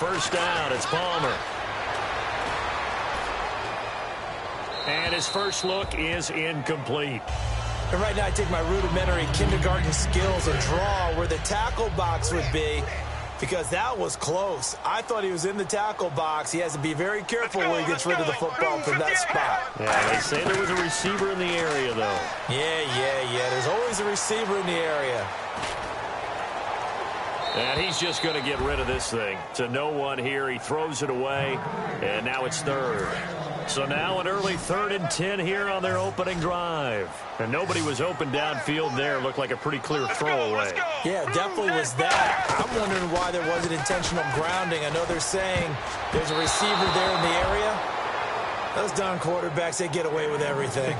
first down. It's Palmer. And his first look is incomplete. And right now I take my rudimentary kindergarten skills and draw where the tackle box would be, because that was close. I thought he was in the tackle box. He has to be very careful when he gets rid of the football from that spot. Yeah, they say there was a receiver in the area, though. Yeah. There's always a receiver in the area. And he's just going to get rid of this thing. To no one here. He throws it away, and now it's third. So now an early 3rd and 10 here on their opening drive. And nobody was open downfield there. Looked like a pretty clear throwaway. Yeah, definitely was that. I'm wondering why there wasn't intentional grounding. I know they're saying there's a receiver there in the area. Those darn quarterbacks, they get away with everything.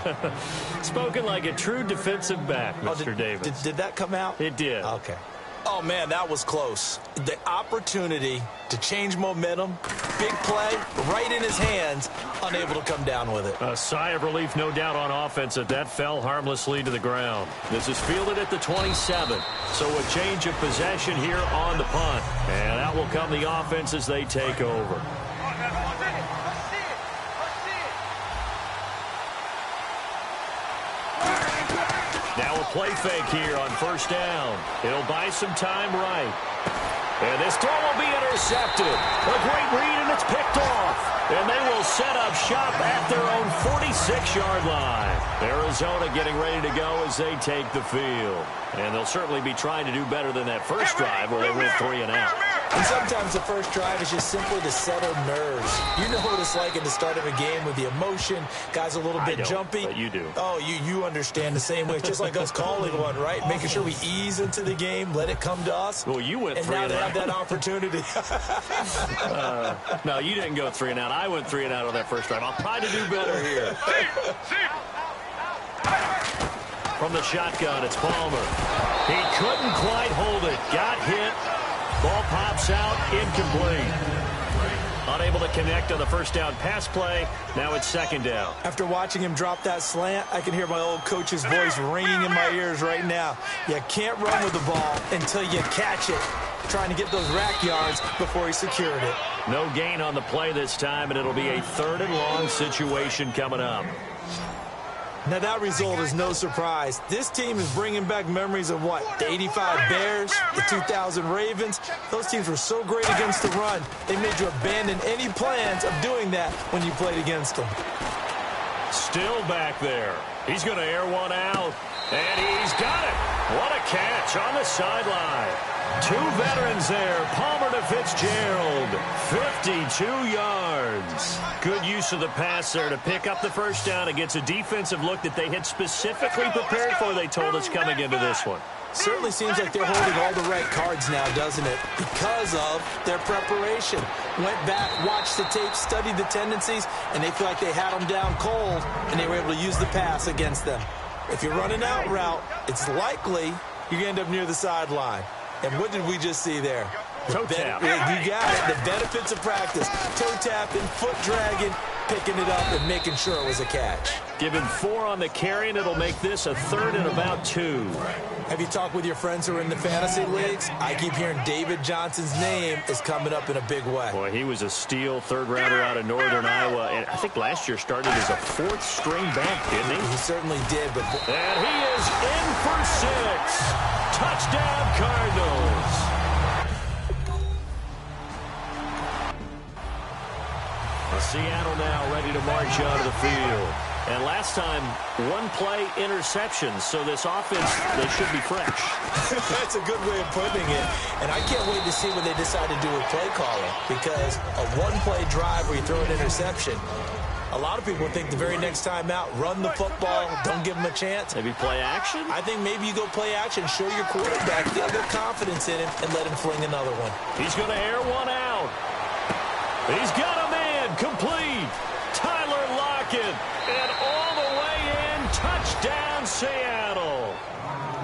Spoken like a true defensive back, Mr. Davis. Did that come out? It did. Okay. Oh, man, that was close. The opportunity to change momentum, big play, right in his hands, unable to come down with it. A sigh of relief, no doubt, on offense that fell harmlessly to the ground. This is fielded at the 27. So a change of possession here on the punt. And out will come the offense as they take over. Now a play fake here on first down. He'll buy some time right. And this throw will be intercepted. A great read, and it's picked off. And they will set up shop at their own 46-yard line. Arizona getting ready to go as they take the field. And they'll certainly be trying to do better than that first drive where they went 3 and out. And sometimes the first drive is just simply to settle nerves. You know what it's like at the start of a game with the emotion. Guys a little bit jumpy. But you do. Oh, you understand the same way. It's just like us calling one, right? Making sure we ease into the game, let it come to us. Well, you went 3 and out. And now out. they have that opportunity. No, you didn't go 3 and out. I went 3 and out on that first drive. I'll try to do better here. From the shotgun, it's Palmer. He couldn't quite hold it. Got hit. Ball pops out, incomplete. Unable to connect on the first down pass play. Now it's second down. After watching him drop that slant, I can hear my old coach's voice ringing in my ears right now. You can't run with the ball until you catch it. Trying to get those rack yards before he secured it. No gain on the play this time, and it'll be a 3rd and long situation coming up. Now, that result is no surprise. This team is bringing back memories of what? The 85 Bears, the 2000 Ravens. Those teams were so great against the run. They made you abandon any plans of doing that when you played against them. Still back there. He's going to air one out, and he's got it. What a catch on the sideline. 2 veterans there, Palmer to Fitzgerald, 52 yards. Good use of the pass there to pick up the first down against a defensive look that they had specifically prepared for, they told us, coming into this one. Certainly seems like they're holding all the right cards now, doesn't it? Because of their preparation. Went back, watched the tape, studied the tendencies, and they feel like they had them down cold, and they were able to use the pass against them. If you're running out route, it's likely you're going to end up near the sideline. And what did we just see there? Toe tap. You got it. The benefits of practice. Toe tapping, foot dragging, picking it up, and making sure it was a catch. Given 4 on the carry, and it'll make this a 3rd and about 2. Have you talked with your friends who are in the fantasy leagues? I keep hearing David Johnson's name is coming up in a big way. Boy, he was a steal 3rd rounder out of Northern Iowa. And I think last year started as a 4th string back, didn't he? He certainly did. But and he is in for 6. Touchdown, Cardinals. Seattle now ready to march onto the field. And last time, 1-play interception. So this offense, they should be fresh. That's a good way of putting it. And I can't wait to see what they decide to do with play calling. Because a 1-play drive where you throw an interception, a lot of people think the very next time out, run the football, don't give them a chance. Maybe play action? I think maybe you go play action, show your quarterback, feel the confidence in him, and let him fling another one. He's going to air one out. He's got a man, complete. Tyler Lockett, and all the way in, touchdown Seattle.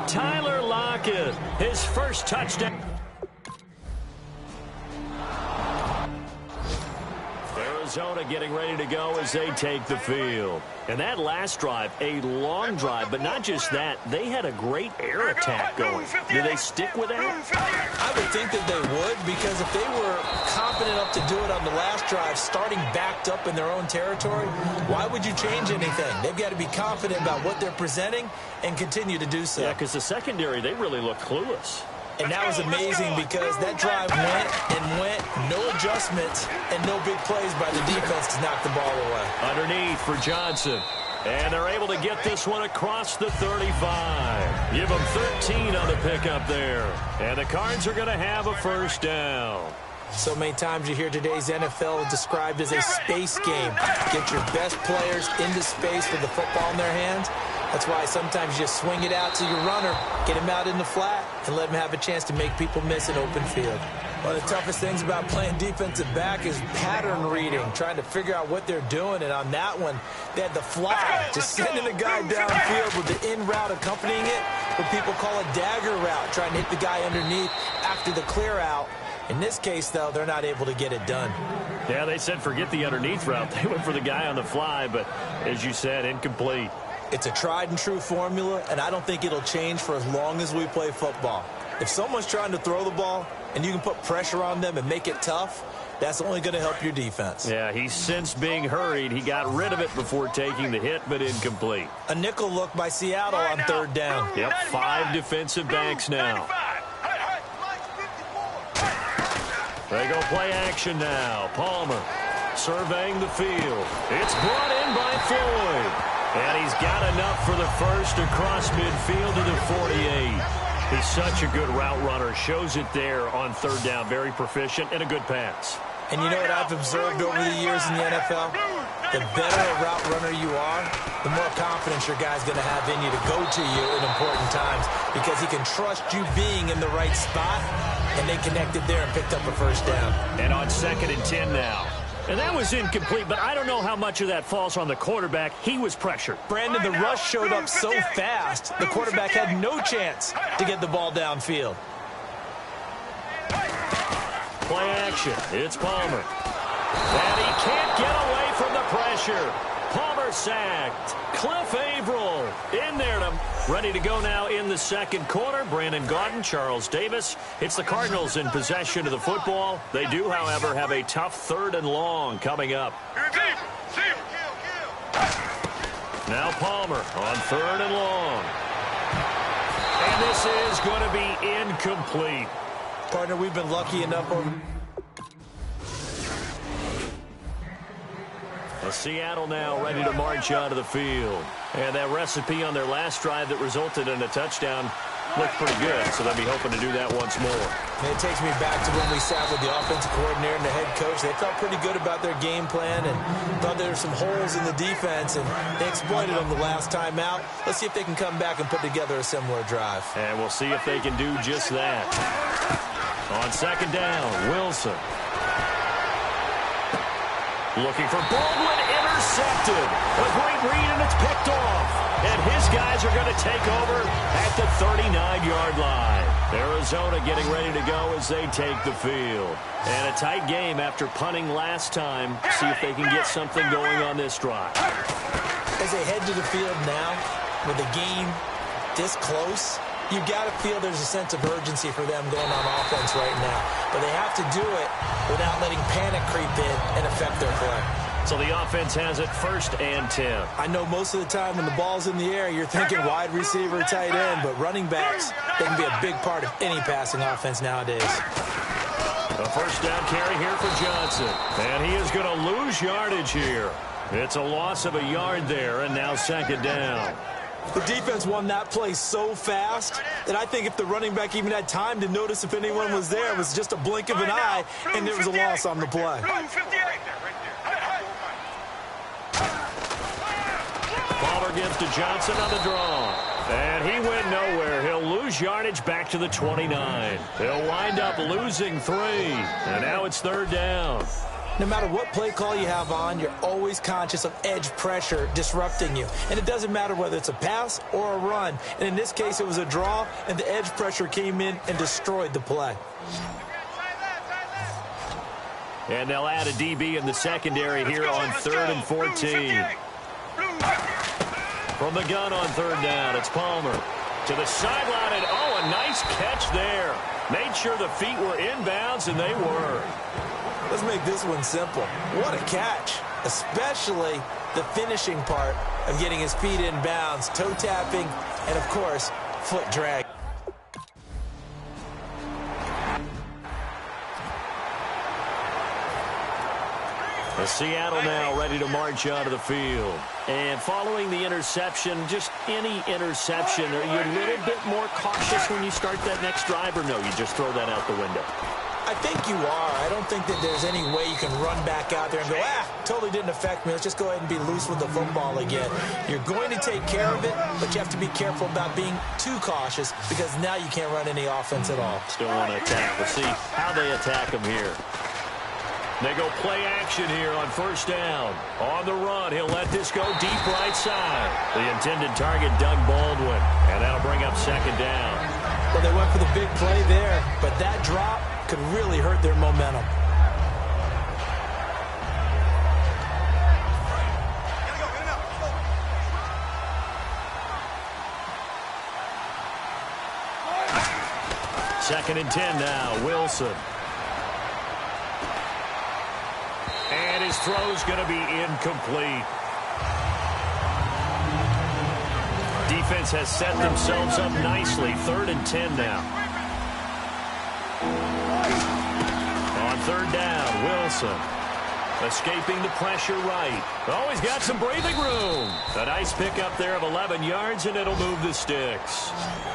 Tyler Lockett, his first touchdown. Arizona getting ready to go as they take the field. And that last drive, a long drive, but not just that. They had a great air attack going. Do they stick with that? I would think that they would, because if they were confident enough to do it on the last drive, starting backed up in their own territory, why would you change anything? They've got to be confident about what they're presenting and continue to do so. Yeah, because the secondary, they really look clueless. And that was amazing because that drive went and went, no adjustments, and no big plays by the defense to knock the ball away. Underneath for Johnson. And they're able to get this one across the 35. Give them 13 on the pickup there. And the Cards are going to have a first down. So many times you hear today's NFL described as a space game. Get your best players into space with the football in their hands. That's why sometimes you just swing it out to your runner, get him out in the flat, and let him have a chance to make people miss an open field. One of the toughest things about playing defensive back is pattern reading, trying to figure out what they're doing. And on that one, they had the fly, just sending the guy downfield with the in route accompanying it, what people call a dagger route, trying to hit the guy underneath after the clear out. In this case, though, they're not able to get it done. Yeah, they said forget the underneath route. They went for the guy on the fly, but as you said, incomplete. It's a tried-and-true formula, and I don't think it'll change for as long as we play football. If someone's trying to throw the ball and you can put pressure on them and make it tough, that's only going to help your defense. Yeah, he's since being hurried. He got rid of it before taking the hit, but incomplete. A nickel look by Seattle on third down. Yep, 5 defensive backs now. They go play action now. Palmer surveying the field. It's brought in by Floyd. And he's got enough for the first across midfield to the 48. He's such a good route runner. Shows it there on third down. Very proficient and a good pass. And you know what I've observed over the years in the NFL? The better a route runner you are, the more confidence your guy's going to have in you to go to you in important times, because he can trust you being in the right spot, and they connected there and picked up a first down. And on 2nd and 10 now. And that was incomplete, but I don't know how much of that falls on the quarterback. He was pressured. Brandon, the rush showed up so fast, the quarterback had no chance to get the ball downfield. Play action. It's Palmer. And he can't get away from the pressure. Palmer sacked. Cliff Averill in there ready to go now in the second quarter. Brandon Gaudin, Charles Davis. It's the Cardinals in possession of the football. They do, however, have a tough 3rd and long coming up. Now Palmer on 3rd and long. And this is going to be incomplete. Partner, we've been lucky enough over... Seattle now ready to march onto the field. And that recipe on their last drive that resulted in a touchdown looked pretty good, so they'll be hoping to do that once more. And it takes me back to when we sat with the offensive coordinator and the head coach. They felt pretty good about their game plan and thought there were some holes in the defense, and they exploited them the last time out. Let's see if they can come back and put together a similar drive. And we'll see if they can do just that. On 2nd down, Wilson. Looking for Baldwin, intercepted. A great read, and it's picked off. And his guys are going to take over at the 39-yard line. Arizona getting ready to go as they take the field. And a tight game after punting last time. See if they can get something going on this drive. As they head to the field now, with the game this close, you've got to feel there's a sense of urgency for them going on offense right now. But they have to do it without letting panic creep in and affect their play. So the offense has it 1st and 10. I know most of the time when the ball's in the air, you're thinking wide receiver, tight end, but running backs, they can be a big part of any passing offense nowadays. A first down carry here for Johnson. And he is going to lose yardage here. It's a loss of a yard there, and now 2nd down. The defense won that play so fast that I think if the running back even had time to notice if anyone was there, it was just a blink of an eye, and there was a loss on the play. Palmer gives to Johnson on the draw. And he went nowhere. He'll lose yardage back to the 29. He'll wind up losing 3. And now it's 3rd down. No matter what play call you have on, you're always conscious of edge pressure disrupting you. And it doesn't matter whether it's a pass or a run. And in this case, it was a draw, and the edge pressure came in and destroyed the play. And they'll add a DB in the secondary here on 3rd and 14. From the gun on 3rd down, it's Palmer. To the sideline, and oh, a nice catch there. Made sure the feet were inbounds, and they were. Let's make this one simple. What a catch, especially the finishing part of getting his feet in bounds, toe tapping, and of course, foot drag. Seattle now ready to march onto the field. And following the interception, just any interception, are you a little bit more cautious when you start that next drive, or no, you just throw that out the window? I think you are. I don't think that there's any way you can run back out there and go, totally didn't affect me. Let's just go ahead and be loose with the football again. You're going to take care of it, but you have to be careful about being too cautious because now you can't run any offense at all. Still want to attack. We'll see how they attack them here. They go play action here on 1st down. On the run, he'll let this go deep right side. The intended target, Doug Baldwin, and that'll bring up 2nd down. Well, they went for the big play there, but that drop could really hurt their momentum. Second and 10 now, Wilson. And his throw's going to be incomplete. Defense has set themselves up nicely. 3rd and 10 now. On 3rd down, Wilson. Escaping the pressure right. Oh, he's got some breathing room. A nice pickup there of 11 yards, and it'll move the sticks.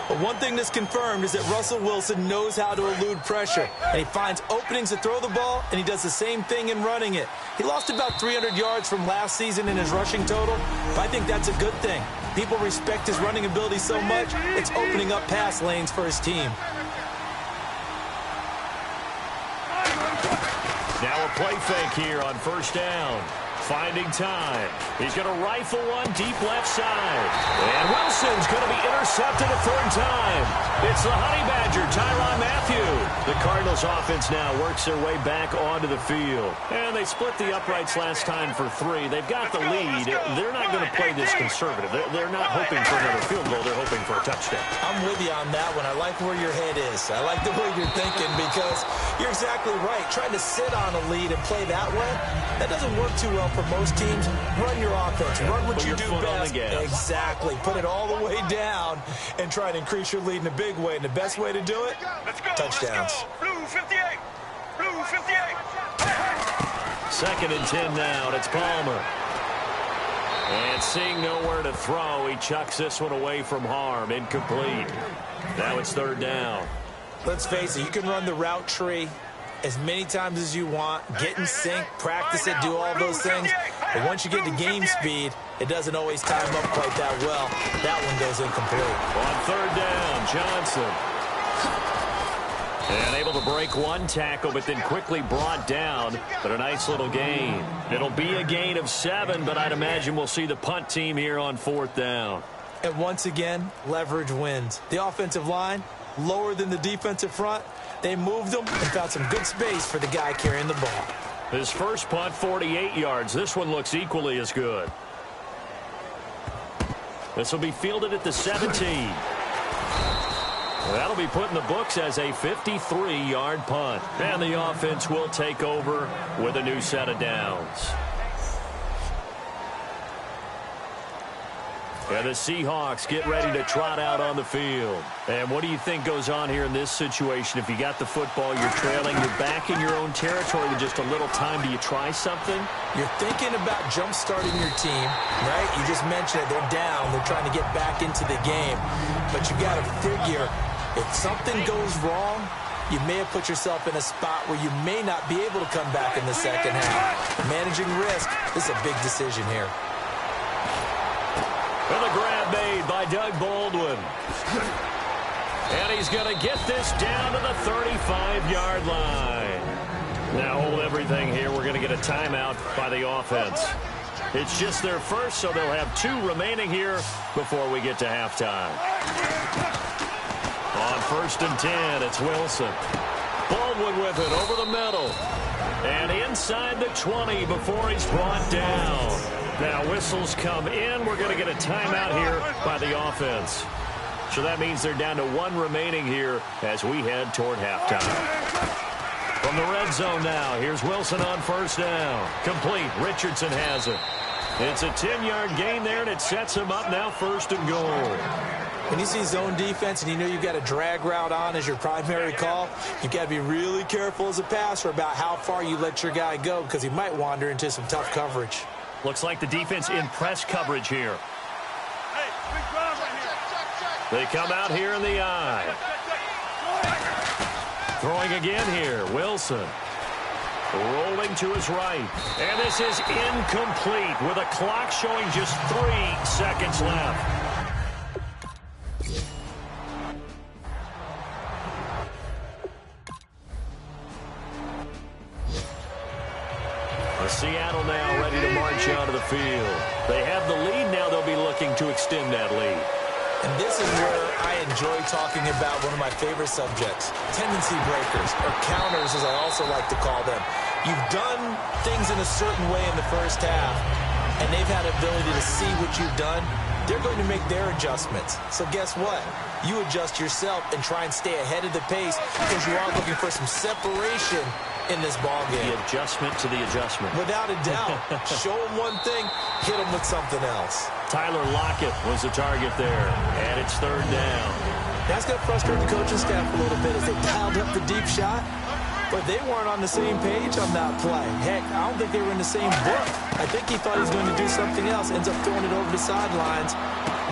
But one thing that's confirmed is that Russell Wilson knows how to elude pressure. And he finds openings to throw the ball, and he does the same thing in running it. He lost about 300 yards from last season in his rushing total, but I think that's a good thing. People respect his running ability so much, it's opening up pass lanes for his team. Now a play fake here on 1st down. Finding time. He's going to rifle one deep left side. And Wilson's going to be intercepted a 3rd time. It's the Honey Badger, Tyrann Mathieu. The Cardinals offense now works their way back onto the field. And they split the uprights last time for 3. They've got the lead. They're not going to play this conservative. They're not hoping for another field goal. They're hoping for a touchdown. I'm with you on that one. I like where your head is. I like the way you're thinking because you're exactly right. Trying to sit on a lead and play that way, that doesn't work too well for most teams. Run your offense. Run what you do best. Exactly. Put it all the way down and try to increase your lead in a big way. And the best way to do it, touchdowns. Blue 58. Blue 58. 2nd and 10 now, and it's Palmer. And seeing nowhere to throw, he chucks this one away from harm. Incomplete. Now it's 3rd down. Let's face it, you can run the route tree as many times as you want, get in sync, practice it, do all those things. But once you get to game speed, it doesn't always time up quite that well. That one goes incomplete. On 3rd down, Johnson. And able to break one tackle, but then quickly brought down. But a nice little gain. It'll be a gain of 7, but I'd imagine we'll see the punt team here on 4th down. And once again, leverage wins. The offensive line, lower than the defensive front. They moved them and found some good space for the guy carrying the ball. His first punt, 48 yards. This one looks equally as good. This will be fielded at the 17. That'll be put in the books as a 53-yard punt. And the offense will take over with a new set of downs. And the Seahawks get ready to trot out on the field. And what do you think goes on here in this situation? If you got the football, you're trailing, you're back in your own territory with just a little time. Do you try something? You're thinking about jump-starting your team, right? You just mentioned it. They're down. They're trying to get back into the game. But you got to figure, if something goes wrong, you may have put yourself in a spot where you may not be able to come back in the second half. Managing risk, this is a big decision here. And the grab made by Doug Baldwin. And he's going to get this down to the 35-yard line. Now hold everything here. We're going to get a timeout by the offense. It's just their first, so they'll have 2 remaining here before we get to halftime. On 1st and 10, it's Wilson. Baldwin with it over the middle. And inside the 20 before he's brought down. Now whistles come in. We're going to get a timeout here by the offense. So that means they're down to 1 remaining here as we head toward halftime. From the red zone now, here's Wilson on first down. Complete. Richardson has it. It's a 10-yard gain there, and it sets him up now first and goal. When you see zone defense and you know you've got a drag route on as your primary call, you've got to be really careful as a passer about how far you let your guy go because he might wander into some tough coverage. Looks like the defense in press coverage here. They come out here in the eye. Throwing again here, Wilson. Rolling to his right. And this is incomplete with a clock showing just 3 seconds left. Seattle now ready to march out of the field. They have the lead now. They'll be looking to extend that lead. And this is where I enjoy talking about one of my favorite subjects, tendency breakers, or counters as I also like to call them. You've done things in a certain way in the first half, and they've had the ability to see what you've done. They're going to make their adjustments. So guess what? You adjust yourself and try and stay ahead of the pace because you are looking for some separation in this ball game. The adjustment to the adjustment. Without a doubt. Show them one thing, hit them with something else. Tyler Lockett was the target there, and it's third down. That's going to frustrate the coaching staff a little bit as they dialed up the deep shot, but they weren't on the same page on that play. Heck, I don't think they were in the same book. I think he thought he was going to do something else, ends up throwing it over the sidelines.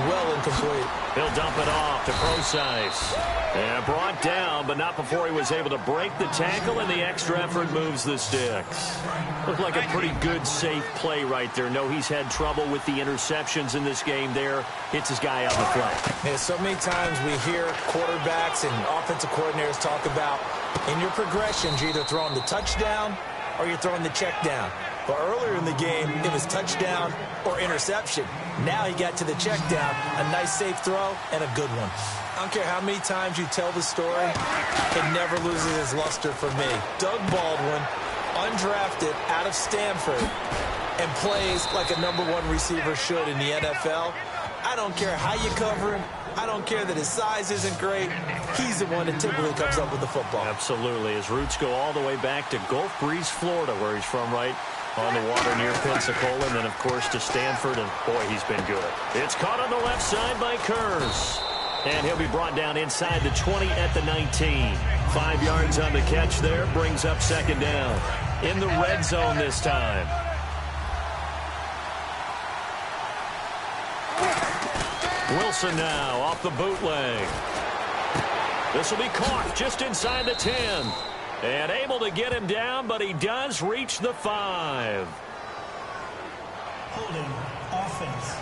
Well incomplete. He'll dump it off to Procise. And brought down, but not before he was able to break the tackle, and the extra effort moves the sticks. Looked like a pretty good, safe play right there. No, he's had trouble with the interceptions in this game there. Hits his guy out in the front. Yeah, so many times we hear quarterbacks and offensive coordinators talk about in your progressions, you're either throwing the touchdown or you're throwing the check down. But earlier in the game, it was touchdown or interception. Now he got to the check down, a nice safe throw, and a good one. I don't care how many times you tell the story, it never loses its luster for me. Doug Baldwin, undrafted out of Stanford, and plays like a #1 receiver should in the NFL. I don't care how you cover him. I don't care that his size isn't great. He's the one that typically comes up with the football. Absolutely. His roots go all the way back to Gulf Breeze, Florida, where he's from, right on the water near Pensacola, and then, of course, to Stanford, and, boy, he's been good. It's caught on the left side by Kurz, and he'll be brought down inside the 20 at the 19. 5 yards on the catch there, brings up second down. In the red zone this time. Wilson now off the bootleg. This will be caught just inside the 10. And able to get him down, but he does reach the 5. Holding offense.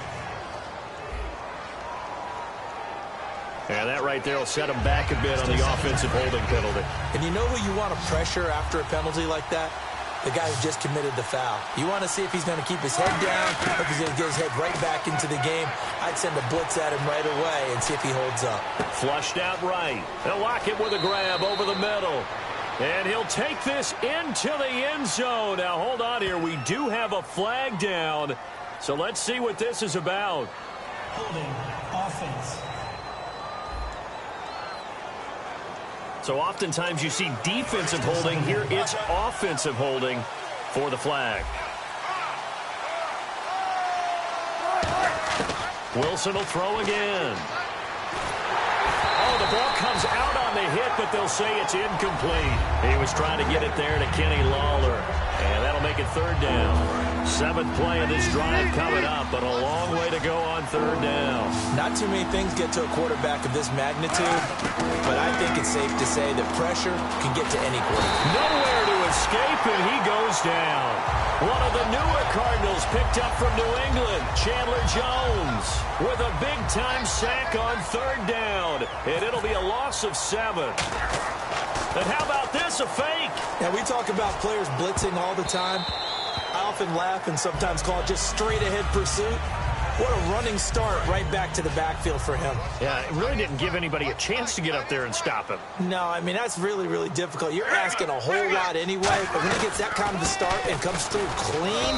And that right there will set him back a bit on the offensive holding penalty. And you know who you want to pressure after a penalty like that? The guy who just committed the foul. You want to see if he's going to keep his head down or if he's going to get his head right back into the game. I'd send a blitz at him right away and see if he holds up. Flushed out right. They'll lock it with a grab over the middle. And he'll take this into the end zone. Now, hold on here. We do have a flag down. So let's see what this is about. Holding offense. So oftentimes you see defensive holding. Here it's offensive holding for the flag. Wilson will throw again. Oh, the ball comes out on the hit, but they'll say it's incomplete. He was trying to get it there to Kenny Lawler, and that'll make it third down. 7th play of this drive coming up, but a long way to go on third down. Not too many things get to a quarterback of this magnitude, but I think it's safe to say that pressure can get to any quarterback. Nowhere to escape, and he goes down. One of the newer Cardinals picked up from New England, Chandler Jones, with a big-time sack on third down, and it'll be a loss of 7. And how about this, a fake? Now, we talk about players blitzing all the time. I often laugh and sometimes call it just straight-ahead pursuit. What a running start right back to the backfield for him. Yeah, it really didn't give anybody a chance to get up there and stop him. No, I mean, that's really, really difficult. You're asking a whole lot anyway, but when he gets that kind of a start and comes through clean,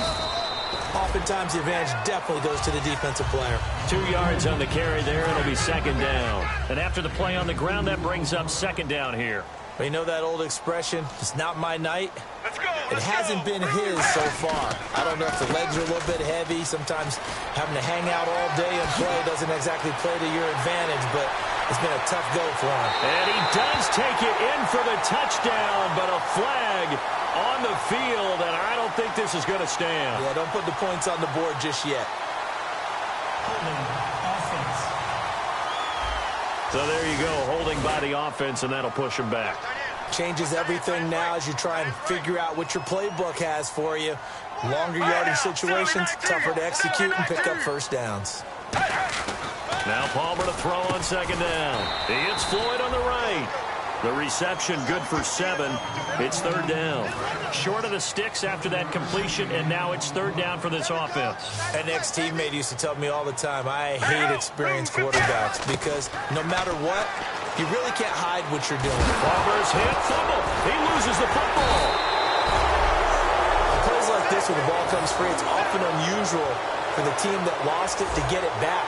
oftentimes the advantage definitely goes to the defensive player. 2 yards on the carry there. It'll be second down. And after the play on the ground, that brings up second down here. Well, you know that old expression, it's not my night? Let's go. It hasn't been his so far. I don't know if the legs are a little bit heavy. Sometimes having to hang out all day and play doesn't exactly play to your advantage, but it's been a tough go for him. And he does take it in for the touchdown, but a flag on the field, and I don't think this is going to stand. Yeah, don't put the points on the board just yet. Holding offense. So there you go, holding by the offense, and that'll push him back. Changes everything now as you try and figure out what your playbook has for you. Longer yardage situations, tougher to execute and pick up first downs. Now Palmer to throw on second down. He hits Floyd on the right. The reception good for 7. It's third down. Short of the sticks after that completion, and now it's third down for this offense. An ex-teammate used to tell me all the time, I hate experienced quarterbacks because no matter what, you really can't hide what you're doing. Palmer's hit, fumble. He loses the football. Plays like this when the ball comes free, it's often unusual for the team that lost it to get it back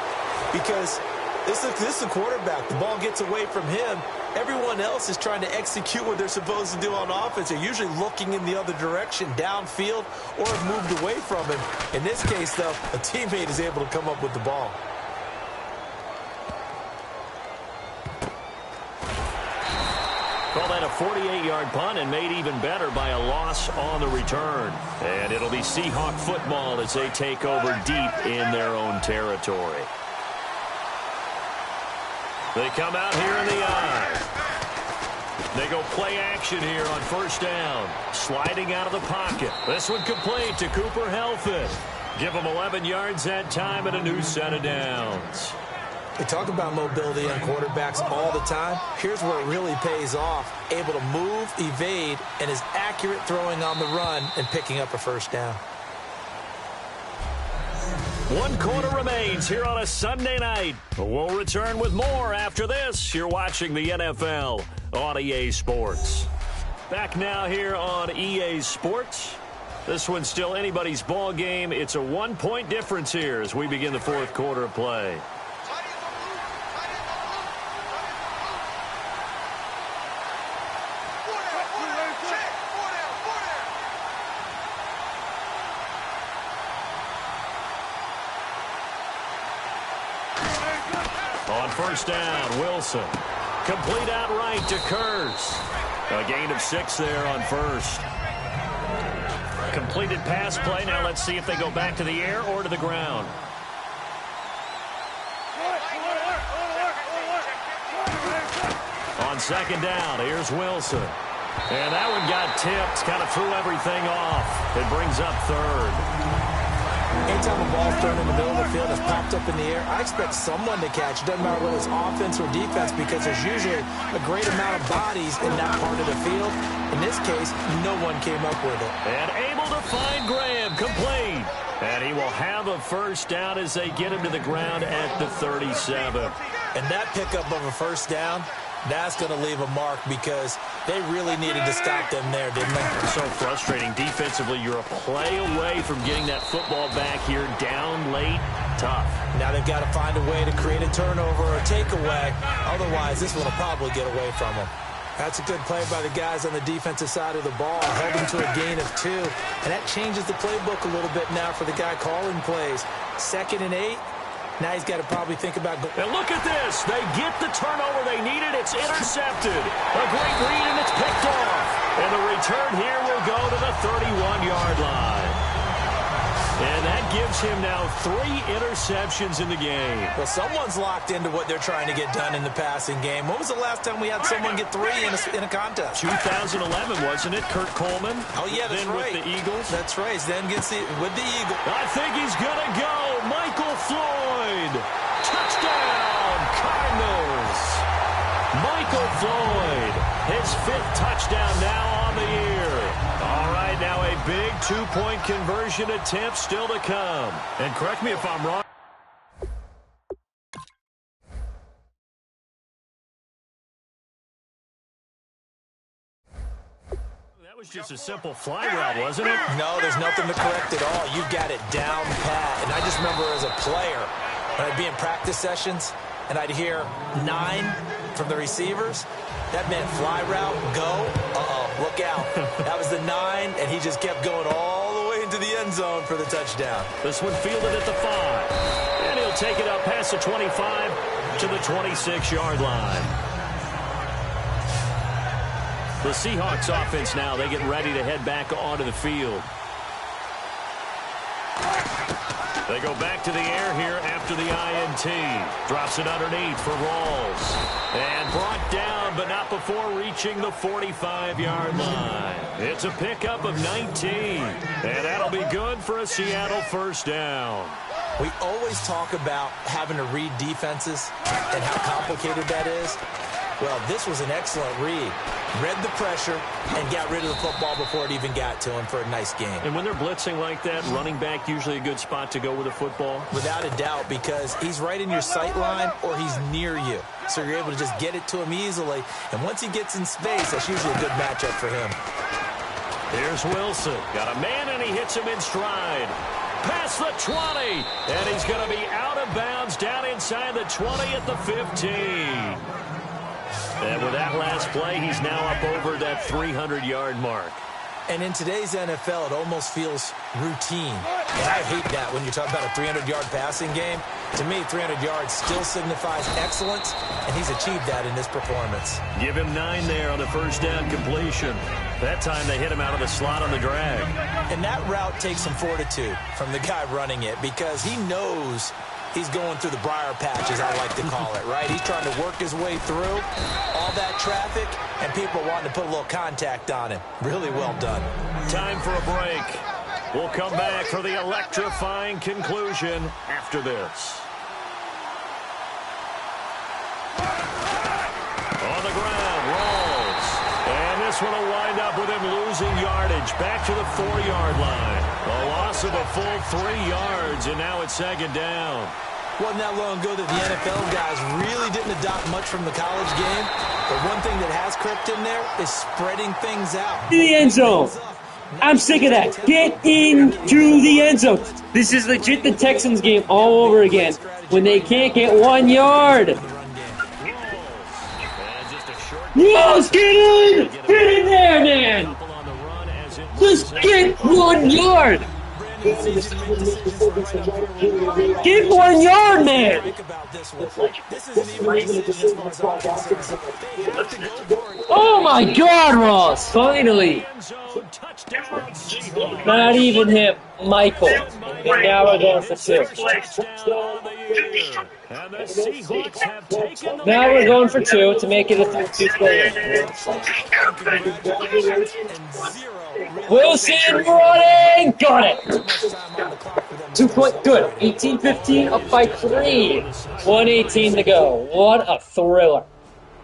because this is a quarterback. The ball gets away from him. Everyone else is trying to execute what they're supposed to do on offense. They're usually looking in the other direction, downfield, or have moved away from him. In this case, though, a teammate is able to come up with the ball. Call that a 48-yard punt and made even better by a loss on the return. And it'll be Seahawk football as they take over deep in their own territory. They come out here in the eye. They go play action here on first down. Sliding out of the pocket. This one complete to Cooper Helfet. Give him 11 yards that time and a new set of downs. We talk about mobility on quarterbacks all the time. Here's where it really pays off. Able to move, evade, and is accurate throwing on the run and picking up a first down. 1 quarter remains here on a Sunday night. We'll return with more after this. You're watching the NFL on EA Sports. Back now here on EA Sports. This one's still anybody's ball game. It's a 1-point difference here as we begin the fourth quarter of play. On first down, Wilson. Complete outright to Kurz. A gain of 6 there on first. Completed pass play. Now let's see if they go back to the air or to the ground. On second down, here's Wilson. And that one got tipped, kind of threw everything off. It brings up third. Anytime a ball's thrown in the middle of the field, it's popped up in the air, I expect someone to catch. It doesn't matter whether it's offense or defense because there's usually a great amount of bodies in that part of the field. In this case, no one came up with it. And able to find Graham, complete. And he will have a first down as they get him to the ground at the 37. And that pickup of a first down, that's going to leave a mark because they really needed to stop them there, didn't they? So frustrating. Defensively, you're a play away from getting that football back here down late. Tough. Now they've got to find a way to create a turnover or a takeaway. Otherwise, this one will probably get away from them. That's a good play by the guys on the defensive side of the ball. Held them to a gain of 2. And that changes the playbook a little bit now for the guy calling plays. 2nd and 8. Now he's got to probably think about... And look at this. They get the turnover they needed. It's intercepted. A great read, and it's picked off. And the return here will go to the 31-yard line. And that gives him now 3 interceptions in the game. Well, someone's locked into what they're trying to get done in the passing game. When was the last time we had someone get 3 in a contest? 2011, wasn't it? Kurt Coleman. Oh, yeah, that's then right. With the Eagles. That's right. Then gets with the Eagles. I think he's going to go. Michael Floyd. Touchdown, Cardinals. Michael Floyd. His 5th touchdown now on the year. All right, now a big 2-point conversion attempt still to come. And correct me if I'm wrong. was just a simple fly route, wasn't it? No, there's nothing to correct at all. You've got it down pat. And I just remember as a player, when I'd be in practice sessions and I'd hear 9 from the receivers, that meant fly route, go, look out. That was the 9, and he just kept going all the way into the end zone for the touchdown. This one fielded at the 5. And he'll take it up past the 25 to the 26-yard line. The Seahawks offense now, they get ready to head back onto the field. They go back to the air here after the INT. Drops it underneath for Rawls. And brought down, but not before reaching the 45-yard line. It's a pickup of 19. And that'll be good for a Seattle first down. We always talk about having to read defenses and how complicated that is. Well, this was an excellent read. Read the pressure and got rid of the football before it even got to him for a nice game. And when they're blitzing like that, running back usually a good spot to go with the football? Without a doubt, because he's right in your sight line or he's near you. So you're able to just get it to him easily. And once he gets in space, that's usually a good matchup for him. Here's Wilson. Got a man, and he hits him in stride. Past the 20. And he's going to be out of bounds down inside the 20 at the 15. And with that last play, he's now up over that 300-yard mark. And in today's NFL, it almost feels routine. And I hate that when you talk about a 300-yard passing game. To me, 300 yards still signifies excellence, and he's achieved that in this performance. Give him 9 there on the first down completion. That time they hit him out of the slot on the drag. And that route takes some fortitude from the guy running it because he knows he's going through the briar patch, as I like to call it, right? He's trying to work his way through all that traffic, and people are wanting to put a little contact on him. Really well done. Time for a break. We'll come back for the electrifying conclusion after this. On the ground, Rawls. And this one will wind up with him losing yardage back to the 4-yard line. A loss of a full 3 yards, and now it's second down. Wasn't that long ago that the NFL guys really didn't adopt much from the college game. But one thing that has crept in there is spreading things out. To the end zone. I'm sick of that. Get into the end zone. This is legit the Texans game all over again when they can't get 1 yard. Rawls, get in! Get in there, man! Just get 1 yard! Get 1 yard, man! Oh my God, Rawls! Finally! Not even him, Michael. And now we're going for 2. Now we're going for 2 to make it a 3-2 play. Wilson running! Got it! 2 point, good. 18-15, up by 3. 1:18 to go. What a thriller.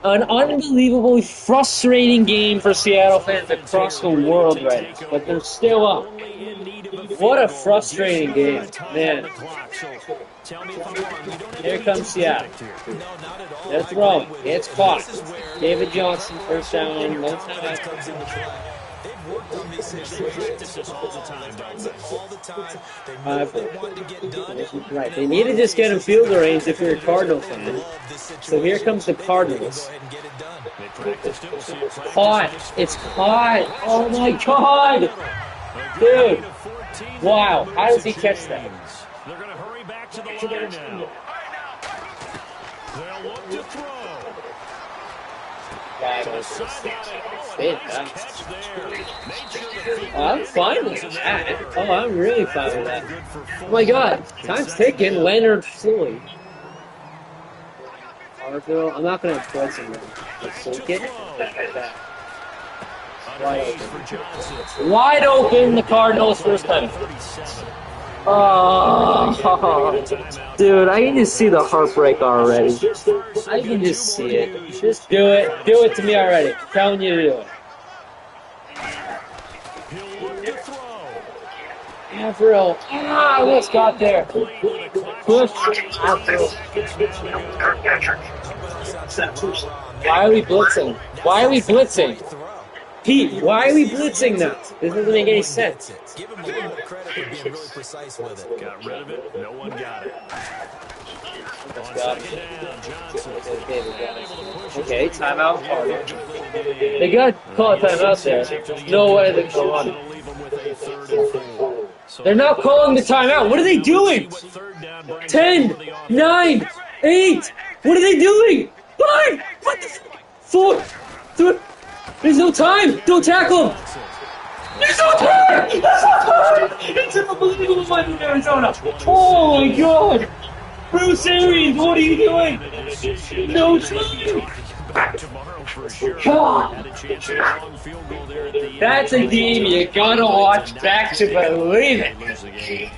An unbelievably frustrating game for Seattle fans across the world right now, but they're still up. What a frustrating game, man. Here comes Seattle. They're throwing. It's caught. David Johnson, first down. No time. Right, they need to just get him field range if you're a Cardinal fan. So here comes the Cardinals. Caught. It's caught. Oh my God. Dude. Wow. How does he catch that? They're going to hurry back to the line now. They'll look to throw. Oh, I'm fine with that. Oh, I'm really fine with that. Oh my God. Time's ticking. Leonard Floyd. I'm not going to press him. Let's take it. Wide open. Wide open, the Cardinals first time. Oh, dude, I can just see the heartbreak already. I can just see it. Just do it. Do it to me already. I'm telling you to do it. Yeah, for real. Ah, I almost got there. Push. Why are we blitzing? Why are we blitzing? Pete, why are we blitzing now? This doesn't make any sense. Give him a little more credit for being really precise with it. Got rid of it. No one got it. On Got second down, Johnson. Okay, timeout. They got to call a timeout there. No way they go on. They're not calling the timeout. What are they doing? 10, 9, 8. What are they doing? 5. What the 4, 3. There's no time. Don't tackle him. There's no time. There's no time. It's an unbelievable fight in Arizona. Oh my God. Bruce Arians, what are you doing? No time. God. That's a game you gotta watch back to believe it.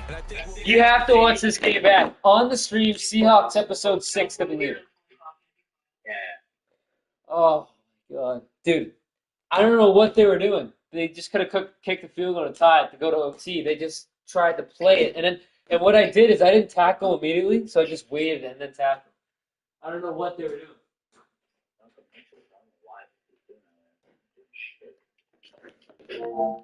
You have to watch this game back on the stream. Seahawks episode 6 to believe it. Oh my God, dude! I don't know what they were doing. They just could have kicked the field goal to tie it to go to OT. They just tried to play it, and what I did is I didn't tackle immediately, so I just waited and then tackled. I don't know what they were doing.